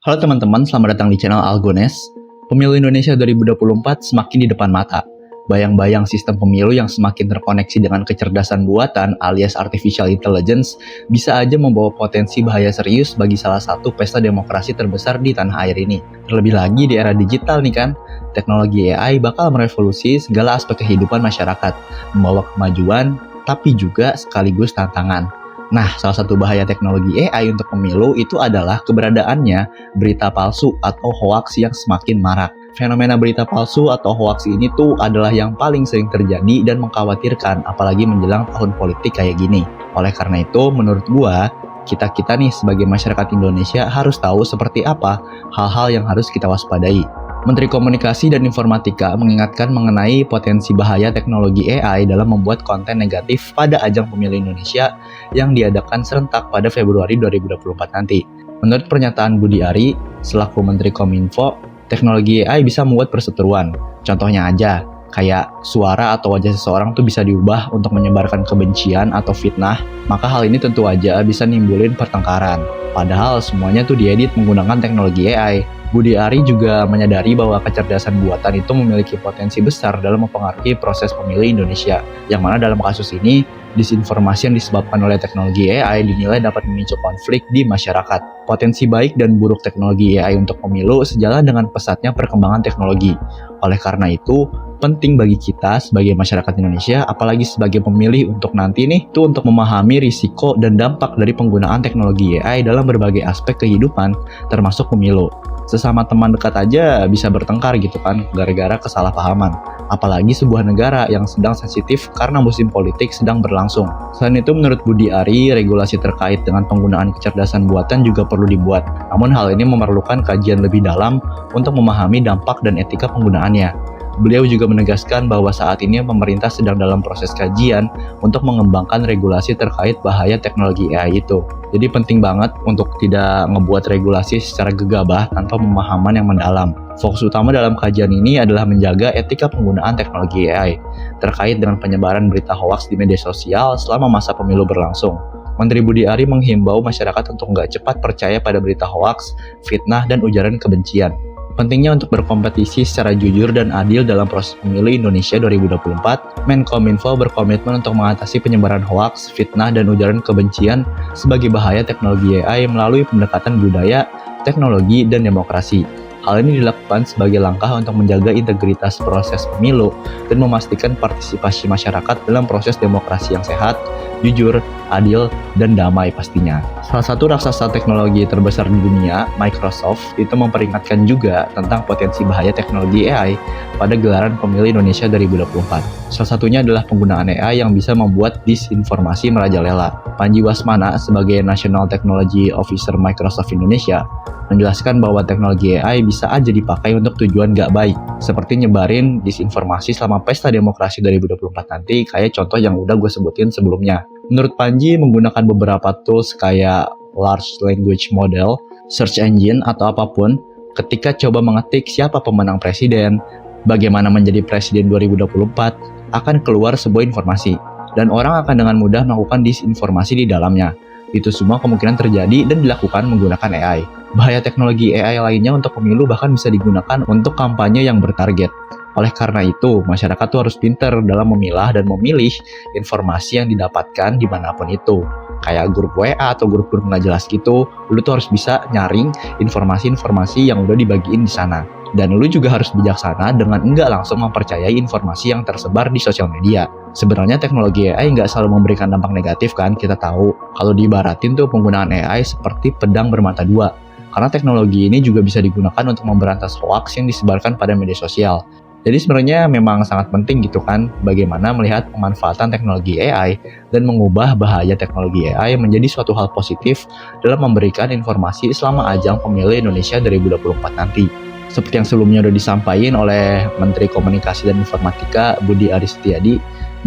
Halo teman-teman, selamat datang di channel Algones. Pemilu Indonesia 2024 semakin di depan mata. Bayang-bayang sistem pemilu yang semakin terkoneksi dengan kecerdasan buatan alias artificial intelligence bisa aja membawa potensi bahaya serius bagi salah satu pesta demokrasi terbesar di tanah air ini. Terlebih lagi di era digital nih kan, teknologi AI bakal merevolusi segala aspek kehidupan masyarakat, membawa kemajuan tapi juga sekaligus tantangan. Nah, salah satu bahaya teknologi AI untuk pemilu itu adalah keberadaannya berita palsu atau hoax yang semakin marak. Fenomena berita palsu atau hoax ini tuh adalah yang paling sering terjadi dan mengkhawatirkan, apalagi menjelang tahun politik kayak gini. Oleh karena itu, menurut gua, kita nih sebagai masyarakat Indonesia harus tahu seperti apa hal-hal yang harus kita waspadai. Menteri Komunikasi dan Informatika mengingatkan mengenai potensi bahaya teknologi AI dalam membuat konten negatif pada ajang pemilu Indonesia yang diadakan serentak pada Februari 2024 nanti. Menurut pernyataan Budi Ari, selaku Menteri Kominfo, teknologi AI bisa membuat perseteruan. Contohnya aja, kayak suara atau wajah seseorang tuh bisa diubah untuk menyebarkan kebencian atau fitnah, maka hal ini tentu aja bisa nimbulin pertengkaran. Padahal semuanya tuh diedit menggunakan teknologi AI. Budi Ari juga menyadari bahwa kecerdasan buatan itu memiliki potensi besar dalam mempengaruhi proses pemilu Indonesia, yang mana dalam kasus ini, disinformasi yang disebabkan oleh teknologi AI dinilai dapat memicu konflik di masyarakat. Potensi baik dan buruk teknologi AI untuk pemilu sejalan dengan pesatnya perkembangan teknologi. Oleh karena itu, penting bagi kita sebagai masyarakat Indonesia, apalagi sebagai pemilih untuk nanti nih, tuh untuk memahami risiko dan dampak dari penggunaan teknologi AI dalam berbagai aspek kehidupan, termasuk pemilu. Sesama teman dekat aja bisa bertengkar gitu kan, gara-gara kesalahpahaman. Apalagi sebuah negara yang sedang sensitif karena musim politik sedang berlangsung. Selain itu, menurut Budi Ari, regulasi terkait dengan penggunaan kecerdasan buatan juga perlu dibuat. Namun hal ini memerlukan kajian lebih dalam untuk memahami dampak dan etika penggunaannya. Beliau juga menegaskan bahwa saat ini pemerintah sedang dalam proses kajian untuk mengembangkan regulasi terkait bahaya teknologi AI itu. Jadi penting banget untuk tidak ngebuat regulasi secara gegabah tanpa pemahaman yang mendalam. Fokus utama dalam kajian ini adalah menjaga etika penggunaan teknologi AI terkait dengan penyebaran berita hoaks di media sosial selama masa pemilu berlangsung. Menteri Budi Ari menghimbau masyarakat untuk nggak cepat percaya pada berita hoaks, fitnah, dan ujaran kebencian. Pentingnya untuk berkompetisi secara jujur dan adil dalam proses pemilu Indonesia 2024, Menkominfo berkomitmen untuk mengatasi penyebaran hoaks, fitnah, dan ujaran kebencian sebagai bahaya teknologi AI melalui pendekatan budaya, teknologi, dan demokrasi. Hal ini dilakukan sebagai langkah untuk menjaga integritas proses pemilu dan memastikan partisipasi masyarakat dalam proses demokrasi yang sehat, jujur, adil, dan damai pastinya. Salah satu raksasa teknologi terbesar di dunia, Microsoft, itu memperingatkan juga tentang potensi bahaya teknologi AI pada gelaran pemilu Indonesia 2024. Salah satunya adalah penggunaan AI yang bisa membuat disinformasi merajalela. Panji Wasmana sebagai National Technology Officer Microsoft Indonesia menjelaskan bahwa teknologi AI bisa aja dipakai untuk tujuan gak baik, seperti nyebarin disinformasi selama pesta demokrasi 2024 nanti, kayak contoh yang udah gue sebutin sebelumnya. Menurut Panji, menggunakan beberapa tools kayak large language model, search engine, atau apapun, ketika coba mengetik siapa pemenang presiden, bagaimana menjadi presiden 2024, akan keluar sebuah informasi, dan orang akan dengan mudah melakukan disinformasi di dalamnya. Itu semua kemungkinan terjadi dan dilakukan menggunakan AI. Bahaya teknologi AI lainnya untuk pemilu bahkan bisa digunakan untuk kampanye yang bertarget. Oleh karena itu, masyarakat tuh harus pintar dalam memilah dan memilih informasi yang didapatkan dimanapun itu. Kayak grup WA atau grup-grup nggak jelas gitu, lu tuh harus bisa nyaring informasi-informasi yang udah dibagiin di sana. Dan lu juga harus bijaksana dengan enggak langsung mempercayai informasi yang tersebar di sosial media. Sebenarnya teknologi AI nggak selalu memberikan dampak negatif kan, kita tahu. Kalau diibaratin tuh penggunaan AI seperti pedang bermata dua. Karena teknologi ini juga bisa digunakan untuk memberantas hoaks yang disebarkan pada media sosial. Jadi sebenarnya memang sangat penting gitu kan, bagaimana melihat pemanfaatan teknologi AI dan mengubah bahaya teknologi AI menjadi suatu hal positif dalam memberikan informasi selama ajang pemilu Indonesia 2024 nanti. Seperti yang sebelumnya sudah disampaikan oleh Menteri Komunikasi dan Informatika Budi Ari Setiadi,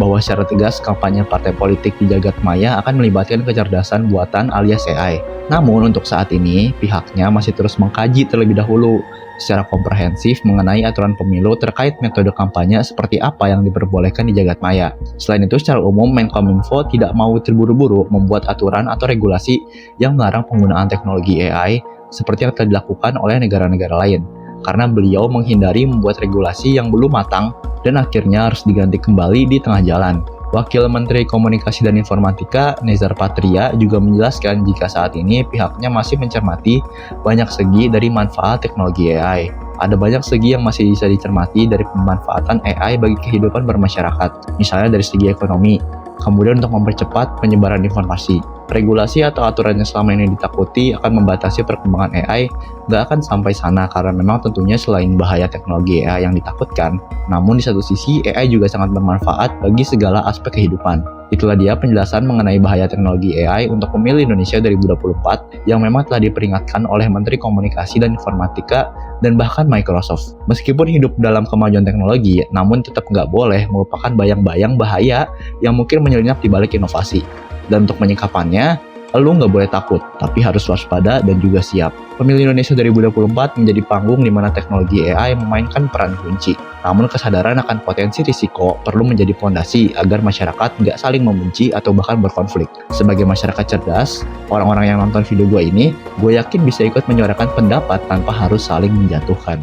bahwa secara tegas kampanye partai politik di jagat maya akan melibatkan kecerdasan buatan alias AI. Namun untuk saat ini, pihaknya masih terus mengkaji terlebih dahulu secara komprehensif mengenai aturan pemilu terkait metode kampanye seperti apa yang diperbolehkan di jagat maya. Selain itu, secara umum Menkominfo tidak mau terburu-buru membuat aturan atau regulasi yang melarang penggunaan teknologi AI seperti yang telah dilakukan oleh negara-negara lain, karena beliau menghindari membuat regulasi yang belum matang dan akhirnya harus diganti kembali di tengah jalan. Wakil Menteri Komunikasi dan Informatika, Nezar Patria, juga menjelaskan jika saat ini pihaknya masih mencermati banyak segi dari manfaat teknologi AI. Ada banyak segi yang masih bisa dicermati dari pemanfaatan AI bagi kehidupan bermasyarakat, misalnya dari segi ekonomi, kemudian untuk mempercepat penyebaran informasi. Regulasi atau aturan yang selama ini ditakuti akan membatasi perkembangan AI nggak akan sampai sana karena memang tentunya selain bahaya teknologi AI yang ditakutkan, namun di satu sisi AI juga sangat bermanfaat bagi segala aspek kehidupan. Itulah dia penjelasan mengenai bahaya teknologi AI untuk pemilu Indonesia 2024 yang memang telah diperingatkan oleh Menteri Komunikasi dan Informatika dan bahkan Microsoft. Meskipun hidup dalam kemajuan teknologi, namun tetap nggak boleh melupakan bayang-bayang bahaya yang mungkin menyelinap di balik inovasi. Dan untuk menyikapannya, lu nggak boleh takut, tapi harus waspada dan juga siap. Pemilu Indonesia 2024 menjadi panggung di mana teknologi AI memainkan peran kunci. Namun kesadaran akan potensi risiko perlu menjadi fondasi agar masyarakat nggak saling membenci atau bahkan berkonflik. Sebagai masyarakat cerdas, orang-orang yang nonton video gue ini, gue yakin bisa ikut menyuarakan pendapat tanpa harus saling menjatuhkan.